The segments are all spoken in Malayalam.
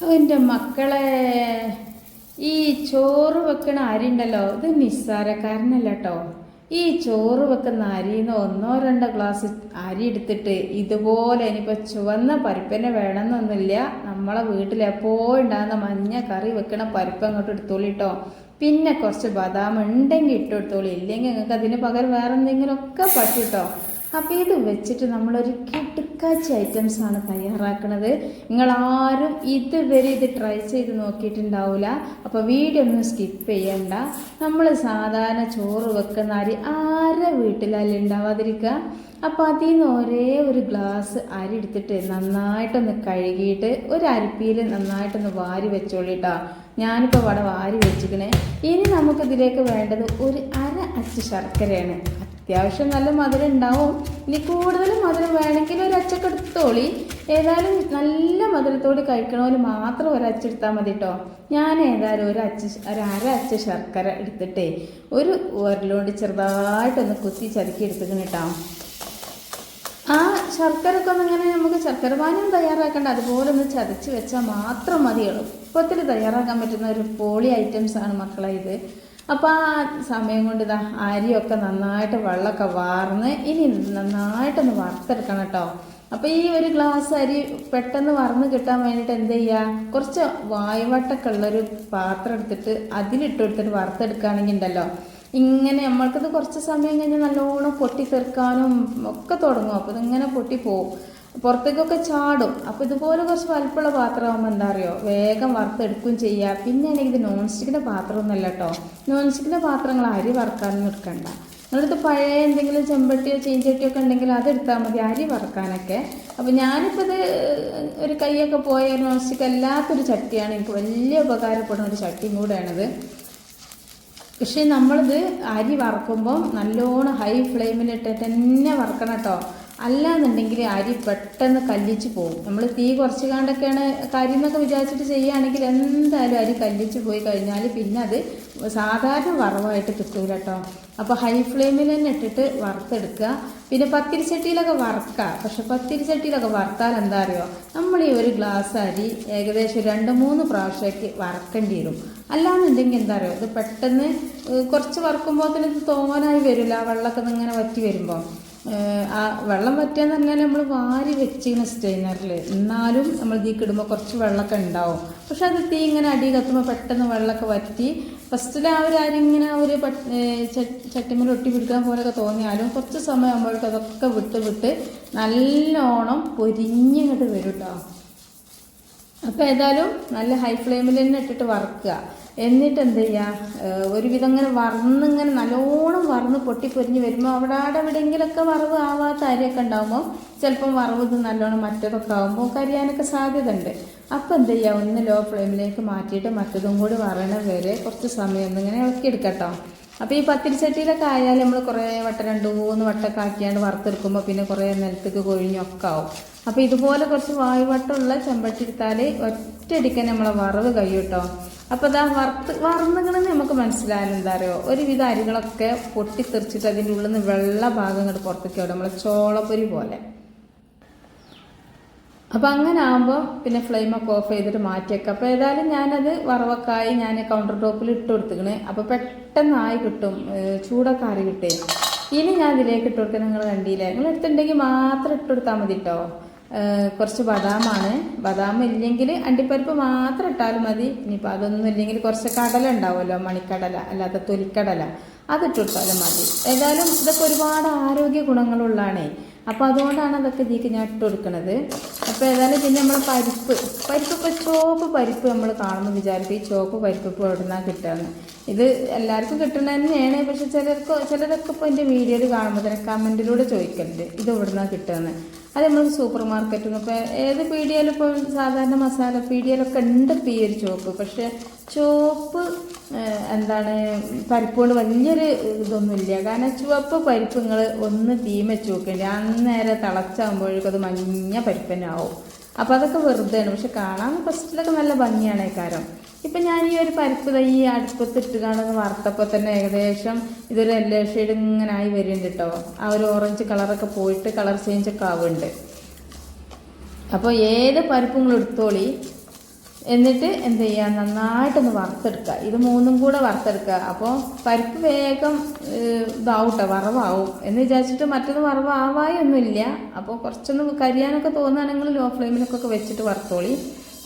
എൻ്റെ മക്കളെ, ഈ ചോറ് വെക്കണ അരി ഉണ്ടല്ലോ, ഇത് നിസ്സാരക്കാരനല്ല കേട്ടോ. ഈ ചോറ് വെക്കുന്ന അരിന്ന് ഒന്നോ രണ്ടോ ഗ്ലാസ് അരി എടുത്തിട്ട് ഇതുപോലെ ഇനിയിപ്പോൾ ചുവന്ന പരിപ്പന്നെ വേണമെന്നൊന്നുമില്ല, നമ്മളെ വീട്ടിൽ എപ്പോഴും ഉണ്ടാകുന്ന മഞ്ഞ കറി വെക്കണ പരിപ്പ് അങ്ങോട്ട് എടുത്തോളി കേട്ടോ. പിന്നെ കുറച്ച് ബദാം ഉണ്ടെങ്കിൽ ഇട്ട് എടുത്തോളി, ഇല്ലെങ്കിൽ നിങ്ങൾക്ക് അതിന് പകരം വേറെ എന്തെങ്കിലുമൊക്കെ പറ്റും കേട്ടോ. അപ്പോൾ ഇത് വെച്ചിട്ട് നമ്മളൊരു കിടുക്കാച്ചി ഐറ്റംസാണ് തയ്യാറാക്കുന്നത്. നിങ്ങളാരും ഇതുവരെ ഇത് ട്രൈ ചെയ്ത് നോക്കിയിട്ടുണ്ടാവില്ല. അപ്പോൾ വീഡിയോ ഒന്നും സ്കിപ്പ് ചെയ്യണ്ട. നമ്മൾ സാധാരണ ചോറ് വെക്കുന്ന അരി ആരെ വീട്ടിലല്ലേ ഉണ്ടാവാതിരിക്കുക. അപ്പോൾ അതിൽ നിന്ന് ഒരേ ഒരു ഗ്ലാസ് അരി എടുത്തിട്ട് നന്നായിട്ടൊന്ന് കഴുകിയിട്ട് ഒരു അരിപ്പിയിൽ നന്നായിട്ടൊന്ന് വാരി വെച്ചോളിട്ടോ. ഞാനിപ്പോൾ ഇവിടെ വാരി വെച്ചിക്കണേ. ഇനി നമുക്കിതിലേക്ക് വേണ്ടത് ഒരു അര അച്ച് ശർക്കരയാണ്. അത്യാവശ്യം നല്ല മധുരം ഉണ്ടാവും. ഇനി കൂടുതൽ മധുരം വേണമെങ്കിൽ ഒരു അച്ചൊക്കെ എടുത്തോളി. ഏതായാലും നല്ല മധുരത്തോട് കഴിക്കണവർ മാത്രം ഒരച്ചെടുത്താൽ മതി കേട്ടോ. ഞാൻ ഏതായാലും ഒരു അര അച്ച് ശർക്കര എടുത്തിട്ടേ ഒരു ഉരലോണ്ട് ചെറുതായിട്ടൊന്ന് കുത്തി ചതുക്കി എടുത്തിക്കണം കേട്ടോ. ആ ശർക്കരയൊക്കെ ഒന്നിങ്ങനെ നമുക്ക് ശർക്കര പാനം തയ്യാറാക്കേണ്ട, അതുപോലെ ഒന്ന് ചതച്ച് വെച്ചാൽ മാത്രം മതി. എളുപ്പത്തിൽ തയ്യാറാക്കാൻ പറ്റുന്ന ഒരു പോളി ഐറ്റംസാണ് മക്കളെ ഇത്. അപ്പോൾ ആ സമയം കൊണ്ട് ഇതാ അരിയൊക്കെ നന്നായിട്ട് വെള്ളമൊക്കെ വാർന്ന് ഇനി നന്നായിട്ടൊന്ന് വറുത്തെടുക്കണം കേട്ടോ. അപ്പോൾ ഈ ഒരു ഗ്ലാസ് അരി പെട്ടെന്ന് വറന്ന് കിട്ടാൻ വേണ്ടിയിട്ട് എന്ത് ചെയ്യുക, കുറച്ച് വായുവട്ടൊക്കെ ഉള്ളൊരു പാത്രം എടുത്തിട്ട് അതിലിട്ട് കൊടുത്തിട്ട് വറുത്തെടുക്കുകയാണെങ്കിൽ ഉണ്ടല്ലോ, ഇങ്ങനെ നമ്മൾക്കിത് കുറച്ച് സമയം കഴിഞ്ഞ് നല്ലോണം പൊട്ടിത്തെറുക്കാനും ഒക്കെ തുടങ്ങും. അപ്പോൾ ഇതിങ്ങനെ പൊട്ടിപ്പോവും, പുറത്തേക്കൊക്കെ ചാടും. അപ്പോൾ ഇതുപോലെ കുറച്ച് വലുപ്പമുള്ള പാത്രമാകുമ്പോൾ എന്താ അറിയോ, വേഗം വറുത്തെടുക്കുകയും ചെയ്യുക. പിന്നെ ആണെങ്കിൽ ഇത് നോൺ സ്റ്റിക്കിൻ്റെ പാത്രമൊന്നുമല്ല കേട്ടോ. നോൺ സ്റ്റിക്കിൻ്റെ പാത്രങ്ങൾ അരി വറുക്കാനൊന്നും എടുക്കണ്ട. നിങ്ങളടുത്ത് പഴയ എന്തെങ്കിലും ചെമ്പട്ടിയോ ചീഞ്ചട്ടിയോ ഒക്കെ ഉണ്ടെങ്കിൽ അതെടുത്താൽ മതി അരി വറുക്കാനൊക്കെ. അപ്പോൾ ഞാനിപ്പോൾ ഇത് ഒരു കൈയൊക്കെ പോയ നോൺ സ്റ്റിക്ക് അല്ലാത്തൊരു ചട്ടിയാണ്, എനിക്ക് വലിയ ഉപകാരപ്പെടുന്ന ഒരു ചട്ടിയും കൂടെയാണിത്. പക്ഷേ നമ്മളിത് അരി വറക്കുമ്പം നല്ലോണം ഹൈ ഫ്ലെയിമിലിട്ടിട്ട് തന്നെ വറക്കണം കേട്ടോ. അല്ലാന്നുണ്ടെങ്കിൽ അരി പെട്ടെന്ന് കല്ലിച്ച് പോകും. നമ്മൾ തീ കുറച്ച് കണ്ടൊക്കെയാണ് കാര്യം എന്നൊക്കെ വിചാരിച്ചിട്ട് ചെയ്യുകയാണെങ്കിൽ എന്തായാലും അരി കല്ലിച്ച് പോയി കഴിഞ്ഞാൽ പിന്നെ അത് സാധാരണ വറവായിട്ട് കിട്ടൂല കേട്ടോ. അപ്പോൾ ഹൈ ഫ്ലെയിമിൽ തന്നെ ഇട്ടിട്ട് വറുത്തെടുക്കുക. പിന്നെ പത്തിരിച്ചട്ടിയിലൊക്കെ വറുക്കുക. പക്ഷെ പത്തിരിച്ചട്ടിയിലൊക്കെ വറുത്താൽ എന്താ അറിയോ, നമ്മൾ ഈ ഒരു ഗ്ലാസ് അരി ഏകദേശം 2-3 പ്രാവശ്യമൊക്കെ വറക്കേണ്ടി വരും. അല്ലാന്നുണ്ടെങ്കിൽ എന്താ അറിയോ, ഇത് പെട്ടെന്ന് കുറച്ച് വറുക്കുമ്പോൾ തന്നെ ഇത് തോന്നാനായി വരില്ല. ആ വെള്ളമൊക്കെ ഇങ്ങനെ വറ്റി വരുമ്പോൾ ആ വെള്ളം വറ്റിയെന്ന് പറഞ്ഞാൽ നമ്മൾ വാരി വെച്ചിങ്ങനെ സ്റ്റെയിനറിൽ, എന്നാലും നമ്മൾ ഇതിൽ ഇടുമ്പോൾ കുറച്ച് വെള്ളമൊക്കെ ഉണ്ടാവും. പക്ഷെ അത് തീ ഇങ്ങനെ അടി കത്തുമ്പോൾ പെട്ടെന്ന് വെള്ളമൊക്കെ വറ്റി ഫസ്റ്റിൽ ആ ഒരു അരി ഇങ്ങനെ ഒരു ചട്ടിമേൽ ഒട്ടി പിടിക്കാൻ പോലെയൊക്കെ തോന്നിയാലും കുറച്ച് സമയം ആകുമ്പോഴേക്കും അതൊക്കെ വിട്ട് നല്ലോണം പൊരിഞ്ഞിങ്ങോട്ട് വരും കേട്ടോ. അപ്പോൾ ഏതായാലും നല്ല ഹൈ ഫ്ലെയിമിൽ തന്നെ ഇട്ടിട്ട് വറുക്കുക. എന്നിട്ട് എന്ത് ചെയ്യുക, ഒരുവിധം ഇങ്ങനെ വറന്നിങ്ങനെ നല്ലോണം വറന്ന് പൊട്ടിപ്പൊരിഞ്ഞ് വരുമ്പോൾ അവിടെ എവിടെയെങ്കിലൊക്കെ വറവ് ആവാത്ത അരിയൊക്കെ ഉണ്ടാകുമ്പോൾ ചിലപ്പം വറവ് ഇത് നല്ലോണം മറ്റതൊക്കെ ആകുമ്പോൾ കരിയാനൊക്കെ സാധ്യത ഉണ്ട്. അപ്പോൾ എന്ത് ചെയ്യുക, ഒന്ന് ലോ ഫ്ലെയിമിലേക്ക് മാറ്റിയിട്ട് മറ്റതും കൂടി വറണ വരെ കുറച്ച് സമയം ഒന്നിങ്ങനെ ഇളക്കിയെടുക്കട്ടോ. അപ്പോൾ ഈ പത്തിരിച്ചട്ടിയിലൊക്കെ ആയാലും നമ്മൾ കുറേ വട്ടം 2-3 വട്ടമൊക്കെ ആക്കിയാണ്ട് വറുത്തെടുക്കുമ്പോൾ പിന്നെ കുറേ നിലത്തേക്ക് കൊഴിഞ്ഞൊക്കെ ആവും. അപ്പോൾ ഇതുപോലെ കുറച്ച് വായുവട്ടമുള്ള ചെമ്പട്ടി എടുത്താൽ ഒറ്റയടിക്കാൻ നമ്മളെ വറവ് കഴിയും കേട്ടോ. അപ്പോൾ അതാ വറന്നുകണെന്ന് നമുക്ക് മനസ്സിലായാലും എന്താ അറിയോ, ഒരുവിധ അരികളൊക്കെ പൊട്ടിത്തെറിച്ചിട്ട് അതിൻ്റെ ഉള്ളിൽ നിന്ന് വെള്ള ഭാഗം ഇങ്ങോട്ട് പുറത്തേക്ക് വിടും, നമ്മളെ ചോളപ്പൊരി പോലെ. അപ്പോൾ അങ്ങനെ ആകുമ്പോൾ പിന്നെ ഫ്ലെയിമൊക്കെ ഓഫ് ചെയ്തിട്ട് മാറ്റിയേക്കാം. അപ്പോൾ ഏതായാലും ഞാനത് വറവക്കായി ഞാൻ കൗണ്ടർ ടോപ്പിൽ ഇട്ട് കൊടുത്തിക്കണ്. അപ്പോൾ പെട്ടെന്നായി കിട്ടും, ചൂടൊക്കെ ആറി കിട്ടേ. ഇനി ഞാൻ ഇതിലേക്ക് ഇട്ട് കൊടുക്കുന്നത് നിങ്ങൾ കണ്ടില്ലേ, നിങ്ങൾ എടുത്തിട്ടുണ്ടെങ്കിൽ മാത്രം ഇട്ട് കൊടുത്താൽ മതി കേട്ടോ. കുറച്ച് ബദാമാണ്, ബദാം ഇല്ലെങ്കിൽ അണ്ടിപ്പരിപ്പ് മാത്രം ഇട്ടാലും മതി. ഇനിയിപ്പോൾ അതൊന്നും ഇല്ലെങ്കിൽ കുറച്ച് കടല ഉണ്ടാവുമല്ലോ, മണിക്കടല അല്ലാത്ത തൊലിക്കടല, അതിട്ട് കൊടുത്താലും മതി. ഏതായാലും ഇതൊക്കെ ഒരുപാട് ആരോഗ്യ ഗുണങ്ങളുള്ളതാണേ. അപ്പോൾ അതുകൊണ്ടാണ് അതൊക്കെ ഇതിലേക്ക് ഞാൻ ഇട്ട് കൊടുക്കുന്നത്. അപ്പോൾ ഏതായാലും പിന്നെ നമ്മൾ പരിപ്പ് ഇപ്പോൾ ചുവപ്പ് പരിപ്പ് നമ്മൾ കാണുമ്പോൾ വിചാരിക്കും ഈ ചുവപ്പ് പരിപ്പ് ഇപ്പോൾ എവിടുന്നാ കിട്ടുകയെന്ന്. ഇത് എല്ലാവർക്കും കിട്ടണ തന്നെയാണ്. പക്ഷെ ചിലരൊക്കെ ഇപ്പോൾ എൻ്റെ വീഡിയോയിൽ കാണുമ്പോൾ തന്നെ കമൻറ്റിലൂടെ ചോദിക്കലുണ്ട് ഇത് എവിടുന്നാ കിട്ടുകയെന്ന്. അത് നമ്മൾ സൂപ്പർ മാർക്കറ്റിൽ നിന്ന് ഇപ്പോൾ ഏത് പീടികയിലും ഇപ്പോൾ സാധാരണ മസാല പീടികയിലൊക്കെ ഉണ്ട് ഇപ്പോൾ ഈ ഒരു ചുവപ്പ്. പക്ഷേ ചുവപ്പ് എന്താണ് പരിപ്പ് കൊണ്ട് വലിയൊരു ഇതൊന്നുമില്ല. കാരണം ചുവപ്പ് പരിപ്പ് നിങ്ങൾ ഒന്ന് തീം വെച്ച് നോക്കേണ്ടി, അന്നേരം തിളച്ചാകുമ്പോഴേക്കും അത് മഞ്ഞ പരിപ്പ് തന്നെ ആവും. അപ്പോൾ അതൊക്കെ വെറുതെയാണ്. പക്ഷെ കാണാൻ ഫസ്റ്റിലൊക്കെ നല്ല ഭംഗിയാണ് ഈ കാരം. ഇപ്പം ഞാൻ ഈ ഒരു പരിപ്പ് ഈ അടുപ്പത്ത് ഇട്ട് കാണുന്ന വറുത്തപ്പോൾ തന്നെ ഏകദേശം ഇതൊരു യെല്ലോ ഷെയ്ഡ് ഇങ്ങനെ ആയി വരുന്നുണ്ട് കേട്ടോ. ആ ഒരു ഓറഞ്ച് കളറൊക്കെ പോയിട്ട് കളർ ചേഞ്ചൊക്കെ ആവുന്നുണ്ട്. അപ്പോൾ ഏത് പരിപ്പും നിങ്ങൾ എടുത്തോളി, എന്നിട്ട് എന്ത് ചെയ്യുക, നന്നായിട്ടൊന്ന് വറുത്തെടുക്കുക. ഇത് മൂന്നും കൂടെ വറുത്തെടുക്കുക. അപ്പോൾ പരിപ്പ് വേഗം ഇതാവട്ടെ, വറവാവും എന്ന് വിചാരിച്ചിട്ട് മറ്റൊന്ന് വറവാവായി ഒന്നുമില്ല. അപ്പോൾ കുറച്ചൊന്ന് കരിയാനൊക്കെ തോന്നുകയാണെങ്കിൽ ലോ ഫ്ലെയിമിലൊക്കെ വെച്ചിട്ട് വറുത്തോളി.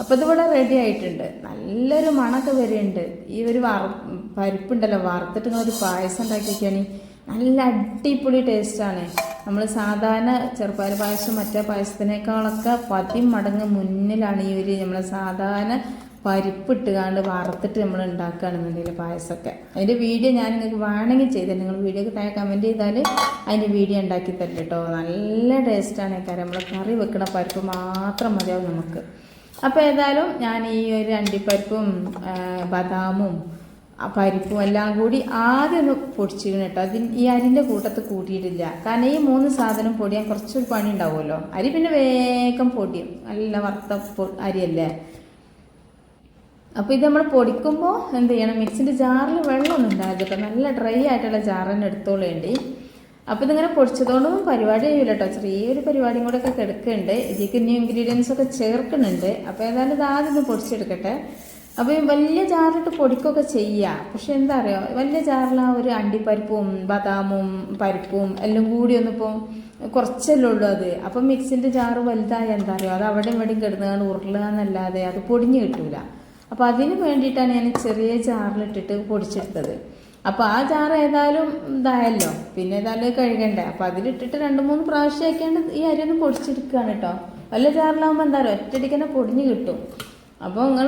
അപ്പോൾ ഇതിവിടെ റെഡി ആയിട്ടുണ്ട്. നല്ലൊരു മണമൊക്കെ വരുന്നുണ്ട്. ഈ ഒരു പരിപ്പുണ്ടല്ലോ വറുത്തിട്ട് ഒരു പായസം ഉണ്ടാക്കിയൊക്കെയാണ് നല്ല അടിപൊളി ടേസ്റ്റാണ്. നമ്മൾ സാധാരണ ചെറുപ്പയർ പായസം മറ്റേ പായസത്തിനേക്കാളൊക്കെ 10 മടങ്ങ് മുന്നിലാണ് ഈ ഒരു നമ്മൾ സാധാരണ പരിപ്പിട്ടുകാണ്ട് വറുത്തിട്ട് നമ്മൾ ഉണ്ടാക്കുകയാണെന്നുണ്ടെങ്കിൽ പായസമൊക്കെ. അതിൻ്റെ വീഡിയോ ഞാൻ നിങ്ങൾക്ക് വേണമെങ്കിൽ ചെയ്തേ, നിങ്ങൾ വീഡിയോക്ക് താഴെ കമൻറ്റ് ചെയ്താൽ അതിൻ്റെ വീഡിയോ ഉണ്ടാക്കി തരും കേട്ടോ. നല്ല ടേസ്റ്റാണ്. കാര്യം നമ്മൾ കറി വെക്കണ പരിപ്പ് മാത്രം മതിയാവും നമുക്ക്. അപ്പോൾ ഏതായാലും ഞാൻ ഈ ഒരു അണ്ടിപ്പരിപ്പും ബദാമും പരിപ്പും എല്ലാം കൂടി ആദ്യം ഒന്ന് പൊടിച്ചിരുന്നു കേട്ടോ. ഈ അരിൻ്റെ കൂട്ടത്ത് കൂട്ടിയിട്ടില്ല. കാരണം ഈ 3 സാധനം പൊടിയാൻ കുറച്ചൊരു പണി ഉണ്ടാവുമല്ലോ. അരി പിന്നെ വേഗം പൊടിയും, നല്ല വറുത്ത അരിയല്ലേ. അപ്പോൾ ഇത് നമ്മൾ പൊടിക്കുമ്പോൾ എന്ത് ചെയ്യണം, മിക്സിൻ്റെ ജാറിൽ വെള്ളമൊന്നും ഉണ്ടാവില്ല കേട്ടോ. നല്ല ഡ്രൈ ആയിട്ടുള്ള ജാർ തന്നെ എടുത്തോളേണ്ടി. അപ്പോൾ ഇതിങ്ങനെ പൊടിച്ചതുകൊണ്ടൊന്നും പരിപാടി ചെയ്യില്ല കേട്ടോ. ചെറിയൊരു പരിപാടിയും കൂടെ ഒക്കെ കിടക്കുന്നുണ്ട്. ഇതിലേക്ക് ഇനി ഇൻഗ്രീഡിയൻസ് ഒക്കെ ചേർക്കുന്നുണ്ട്. അപ്പോൾ ഏതായാലും ഇത് ആദ്യം ഒന്ന് പൊടിച്ചെടുക്കട്ടെ. അപ്പോൾ വലിയ ജാറിലിട്ട് പൊടിക്കുകയൊക്കെ ചെയ്യുക. പക്ഷെ എന്താ പറയുക, വലിയ ജാറിൽ ആ ഒരു അണ്ടിപ്പരിപ്പും ബദാമും പരിപ്പും എല്ലാം കൂടി ഒന്നിപ്പോൾ കുറച്ചല്ലേ ഉള്ളൂ അത്. അപ്പം മിക്സിൻ്റെ ജാറ് വലുതായ എന്താ പറയുക, അത് അവിടെ ഇവിടെയും കിടന്നുകൊണ്ട് ഉരുളുക എന്നല്ലാതെ അത് പൊടിഞ്ഞ് കിട്ടൂല. അപ്പോൾ അതിന് വേണ്ടിയിട്ടാണ് ഞാൻ ചെറിയ ജാറിലിട്ടിട്ട് പൊടിച്ചെടുത്തത്. അപ്പോൾ ആ ജാറ് ഏതായാലും ഇതായല്ലോ, പിന്നെ ഏതായാലും കഴുകണ്ടേ. അപ്പോൾ അതിലിട്ടിട്ട് 2-3 പ്രാവശ്യം ആക്കിയാണ്ട് ഈ അരി ഒന്ന് പൊടിച്ചെടുക്കുകയാണ് കേട്ടോ. വലിയ ജാറിലാകുമ്പോൾ എന്താ പറയുക, ഒറ്റയടിക്കന്നെ പൊടിഞ്ഞ് കിട്ടും. അപ്പോൾ നിങ്ങൾ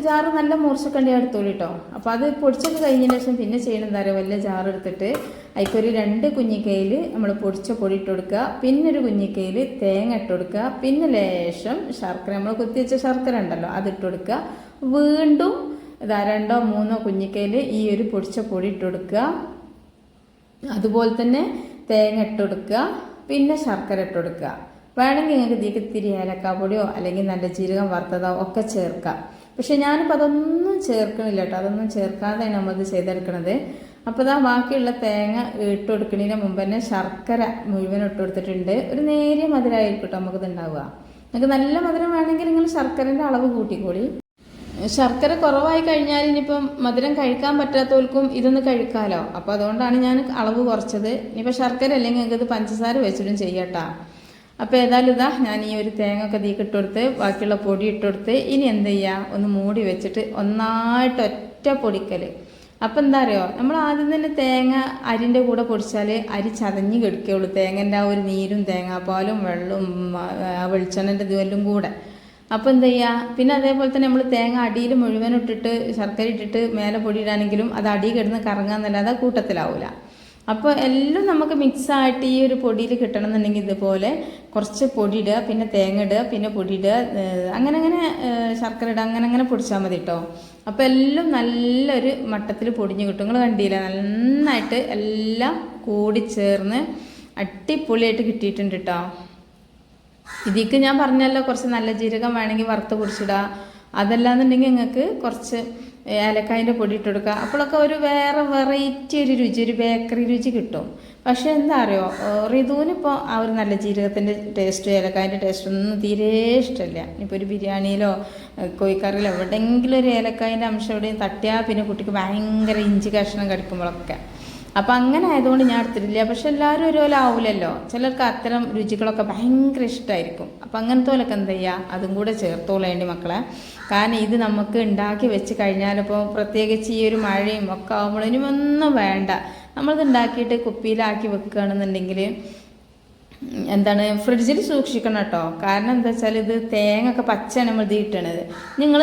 ജാറ് നല്ല മുറിച്ചൊക്കെ എടുത്തോളൂ കേട്ടോ. അപ്പോൾ അത് പൊടിച്ചൊക്കെ കഴിഞ്ഞതിന് ശേഷം പിന്നെ ചെയ്യണം എന്താ പറയുക, വലിയ ജാറ് എടുത്തിട്ട് അതിക്കൊരു 2 കുഞ്ഞിക്കയിൽ നമ്മൾ പൊടിച്ച പൊടി ഇട്ട് കൊടുക്കുക. പിന്നെ ഒരു കുഞ്ഞിക്കയിൽ തേങ്ങ ഇട്ട് കൊടുക്കുക. പിന്നെ ലേശം ശർക്കര, നമ്മൾ കുത്തി വെച്ച ശർക്കര ഉണ്ടല്ലോ അതിട്ട് കൊടുക്കുക. വീണ്ടും ഇതാ 2-3 കുഞ്ഞിക്കയിൽ ഈ ഒരു പൊടിച്ച പൊടി ഇട്ട് കൊടുക്കുക. അതുപോലെ തന്നെ തേങ്ങ ഇട്ട് കൊടുക്കുക. പിന്നെ ശർക്കര ഇട്ട് കൊടുക്കുക. വേണമെങ്കിൽ നിങ്ങൾക്ക് ഇതിലേക്ക് ഇത്തിരി ഏലക്കാപ്പൊടിയോ അല്ലെങ്കിൽ നല്ല ജീരകം വറുത്തതോ ഒക്കെ ചേർക്കാം. പക്ഷെ ഞാനിപ്പോൾ അതൊന്നും ചേർക്കണില്ല കേട്ടോ. അതൊന്നും ചേർക്കാതെയാണ് നമ്മളിത് ചെയ്തെടുക്കണത്. അപ്പോൾ ഇതാ ബാക്കിയുള്ള തേങ്ങ ഇട്ട് കൊടുക്കുന്നതിന് മുമ്പ് തന്നെ ശർക്കര മുഴുവൻ ഇട്ട് കൊടുത്തിട്ടുണ്ട്. ഒരു നേരിയ മധുരമായിരിക്കും കേട്ടോ നമുക്കിത് ഉണ്ടാവുക. നിങ്ങൾക്ക് നല്ല മധുരം വേണമെങ്കിൽ നിങ്ങൾ ശർക്കരൻ്റെ അളവ് കൂട്ടിക്കോളി. ശർക്കര കുറവായി കഴിഞ്ഞാൽ ഇനിയിപ്പം മധുരം കഴിക്കാൻ പറ്റാത്തവർക്കും ഇതൊന്ന് കഴിക്കാമല്ലോ. അപ്പോൾ അതുകൊണ്ടാണ് ഞാൻ അളവ് കുറച്ചത്. ഇനിയിപ്പോൾ ശർക്കര അല്ലെങ്കിൽ നിങ്ങൾക്ക് ഇത് പഞ്ചസാര വെച്ചിട്ടും ചെയ്യട്ടാ. അപ്പോൾ ഏതായാലും ഇതാ ഞാൻ ഈ ഒരു തേങ്ങ ഒക്കെ തീക്ക് ഇട്ടുകൊടുത്ത് ബാക്കിയുള്ള പൊടി ഇട്ടുകൊടുത്ത് ഇനി എന്ത് ചെയ്യുക, ഒന്ന് മൂടി വെച്ചിട്ട് ഒന്നായിട്ട് ഒറ്റ പൊടിക്കൽ. അപ്പം എന്താ അറിയോ, നമ്മൾ ആദ്യം തന്നെ തേങ്ങ അരിൻ്റെ കൂടെ പൊടിച്ചാൽ അരി ചതഞ്ഞ് കിടക്കുകയുള്ളൂ. തേങ്ങൻ്റെ ആ ഒരു നീരും തേങ്ങാപ്പാലും വെള്ളവും വെളിച്ചെണ്ണൻ്റെ ഇതുമെല്ലാം കൂടെ. അപ്പോൾ എന്ത് ചെയ്യുക, പിന്നെ അതേപോലെ തന്നെ നമ്മൾ തേങ്ങ അടിയിൽ മുഴുവൻ ഇട്ടിട്ട് ശർക്കര ഇട്ടിട്ട് മേലെ പൊടിയിടാണെങ്കിലും അത് അടി കിടന്ന് കറങ്ങാന്നല്ലാതെ കൂട്ടത്തിലാവില്ല. അപ്പോൾ എല്ലാം നമുക്ക് മിക്സായിട്ട് ഈ ഒരു പൊടിയിൽ കിട്ടണം എന്നുണ്ടെങ്കിൽ ഇതുപോലെ കുറച്ച് പൊടി ഇടുക, പിന്നെ തേങ്ങ ഇടുക, പിന്നെ പൊടി ഇടുക, അങ്ങനെ ശർക്കര ഇടുക, അങ്ങനെ പൊടിച്ചാൽ മതി കേട്ടോ. അപ്പോൾ എല്ലാം നല്ലൊരു മട്ടത്തിൽ പൊടിഞ്ഞ് കിട്ടും. നിങ്ങൾ കണ്ടില്ല, നന്നായിട്ട് എല്ലാം കൂടി ചേർന്ന് അടിപൊളിയായിട്ട് കിട്ടിയിട്ടുണ്ട് കേട്ടോ. ഇതിക്ക് ഞാൻ പറഞ്ഞല്ലോ കുറച്ച് നല്ല ജീരകം വേണമെങ്കിൽ വറുത്ത് പൊടിച്ചിടുക. അതല്ലാന്നുണ്ടെങ്കിൽ നിങ്ങൾക്ക് കുറച്ച് ഏലക്കായൻ്റെ പൊടി ഇട്ട് കൊടുക്കുക. അപ്പോഴൊക്കെ ഒരു വേറെ വെറൈറ്റി ഒരു രുചി, ഒരു ബേക്കറി രുചി കിട്ടും. പക്ഷേ എന്താ അറിയോ, റിതുവിനിപ്പോൾ ആ ഒരു നല്ല ജീരകത്തിൻ്റെ ടേസ്റ്റ് ഏലക്കായൻ്റെ ടേസ്റ്റ് ഒന്നും തീരെ ഇഷ്ടമില്ല. ഇപ്പോൾ ഒരു ബിരിയാണിയിലോ കോഴിക്കറിയിലോ എവിടെയെങ്കിലും ഒരു ഏലക്കായൻ്റെ അംശം എവിടെയും തട്ടിയാൽ പിന്നെ കുട്ടിക്ക് ഭയങ്കര ഇഞ്ചി കഷ്ണം കടിക്കുമ്പോഴൊക്കെ. അപ്പം അങ്ങനെ ആയതുകൊണ്ട് ഞാൻ എടുത്തിട്ടില്ല. പക്ഷെ എല്ലാവരും ഒരുപോലെ ആവില്ലല്ലോ. ചിലർക്ക് അത്തരം രുചികളൊക്കെ ഭയങ്കര ഇഷ്ടമായിരിക്കും. അപ്പം അങ്ങനത്തെ പോലൊക്കെ എന്താ ചെയ്യുക, അതും കൂടെ ചേർത്തോളേണ്ടി മക്കളെ. കാരണം ഇത് നമുക്ക് ഉണ്ടാക്കി വെച്ച് കഴിഞ്ഞാലിപ്പോൾ പ്രത്യേകിച്ച് ഈ ഒരു മഴയും ഒക്കെ ആകുമ്പോൾ ഇനി ഒന്നും വേണ്ട. നമ്മളിത് ഉണ്ടാക്കിയിട്ട് കുപ്പിയിലാക്കി വെക്കുകയാണെന്നുണ്ടെങ്കിൽ എന്താണ് ഫ്രിഡ്ജിൽ സൂക്ഷിക്കണം കേട്ടോ. കാരണം എന്താ വെച്ചാൽ ഇത് തേങ്ങ ഒക്കെ പച്ചയാണ് നമ്മൾ ഇത് ഇട്ടണത്. നിങ്ങൾ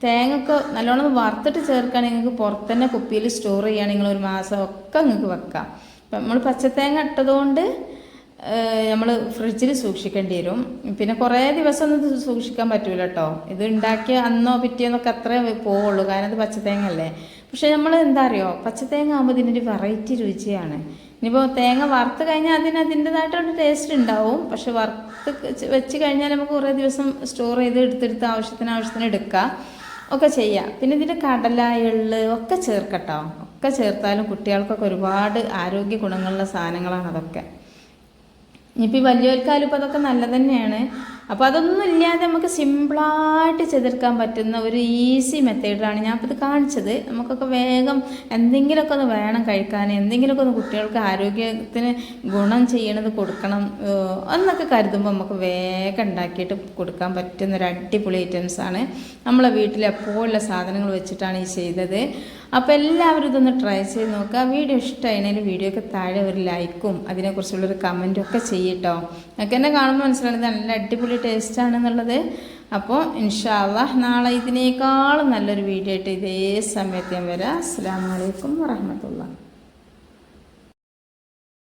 തേങ്ങ ഒക്കെ നല്ലോണം വറുത്തിട്ട് ചേർക്കുകയാണെങ്കിൽ നിങ്ങൾക്ക് പുറത്ത് തന്നെ കുപ്പിയിൽ സ്റ്റോർ ചെയ്യുകയാണെങ്കിൽ നിങ്ങൾ 1 മാസം ഒക്കെ നിങ്ങൾക്ക് വെക്കാം. അപ്പം നമ്മൾ പച്ചത്തേങ്ങ ഇട്ടതുകൊണ്ട് നമ്മൾ ഫ്രിഡ്ജിൽ സൂക്ഷിക്കേണ്ടി വരും. പിന്നെ കുറേ ദിവസം ഒന്നും ഇത് സൂക്ഷിക്കാൻ പറ്റൂല കേട്ടോ. ഇത് ഉണ്ടാക്കിയ അന്നോ പിറ്റേന്നൊക്കെ അത്രേ പോവുള്ളൂ, കാരണം ഇത് പച്ചത്തേങ്ങ അല്ലേ. പക്ഷെ നമ്മൾ എന്താ അറിയോ, പച്ചത്തേങ്ങ ആകുമ്പോൾ ഇതിനൊരു വെറൈറ്റി രുചിയാണ്. ഇനിയിപ്പോൾ തേങ്ങ വറുത്ത് കഴിഞ്ഞാൽ അതിൻ്റെതായിട്ടൊരു ടേസ്റ്റ് ഉണ്ടാവും. പക്ഷെ വറുത്ത് വെച്ച് കഴിഞ്ഞാൽ നമുക്ക് കുറേ ദിവസം സ്റ്റോർ ചെയ്ത് എടുത്തെടുത്ത് ആവശ്യത്തിന് എടുക്കാം, ഒക്കെ ചെയ്യാം. പിന്നെ ഇതിൻ്റെ കടല എള്ള് ഒക്കെ ചേർക്കട്ടോ. ഒക്കെ ചേർത്താലും കുട്ടികൾക്കൊക്കെ ഒരുപാട് ആരോഗ്യ ഗുണങ്ങളുള്ള സാധനങ്ങളാണ് അതൊക്കെ. ഇനിയിപ്പോൾ ഈ വലിയവർക്കായാലും ഇപ്പോൾ അതൊക്കെ നല്ലത് തന്നെയാണ്. അപ്പോൾ അതൊന്നും ഇല്ലാതെ നമുക്ക് സിമ്പിളായിട്ട് ചെയ്തെടുക്കാൻ പറ്റുന്ന ഒരു ഈസി മെത്തേഡാണ് ഞാൻ ഇപ്പോൾ ഇത് കാണിച്ചത്. നമുക്കൊക്കെ വേഗം എന്തെങ്കിലുമൊക്കെ ഒന്ന് വേണം കഴിക്കാൻ, എന്തെങ്കിലുമൊക്കെ ഒന്ന് കുട്ടികൾക്ക് ആരോഗ്യത്തിന് ഗുണം ചെയ്യണത് കൊടുക്കണം എന്നൊക്കെ കരുതുമ്പോൾ നമുക്ക് വേഗം ഉണ്ടാക്കിയിട്ട് കൊടുക്കാൻ പറ്റുന്ന ഒരു അടിപൊളി ഐറ്റംസാണ്. നമ്മളെ വീട്ടിൽ എപ്പോഴുള്ള സാധനങ്ങൾ വെച്ചിട്ടാണ് ഈ ചെയ്തത്. അപ്പോൾ എല്ലാവരും ഇതൊന്ന് ട്രൈ ചെയ്ത് നോക്കുക. വീഡിയോ ഇഷ്ടമായതിനാൽ വീഡിയോക്ക് താഴെ ഒരു ലൈക്കും അതിനെക്കുറിച്ചുള്ളൊരു കമൻറ്റും ഒക്കെ ചെയ്യട്ടോ. നിങ്ങൾക്ക് എന്നെ കാണുമ്പോൾ മനസ്സിലായത് നല്ല അടിപൊളി ടേസ്റ്റാണെന്നുള്ളത്. അപ്പോൾ ഇൻഷാ അല്ലാഹ് നാളെ ഇതിനേക്കാളും നല്ലൊരു വീഡിയോ ആയിട്ട് ഇതേ സമയത്ത് ഞാൻ വരാം. അസ്സലാമു അലൈക്കും വറഹ്മത്തുള്ളാഹി.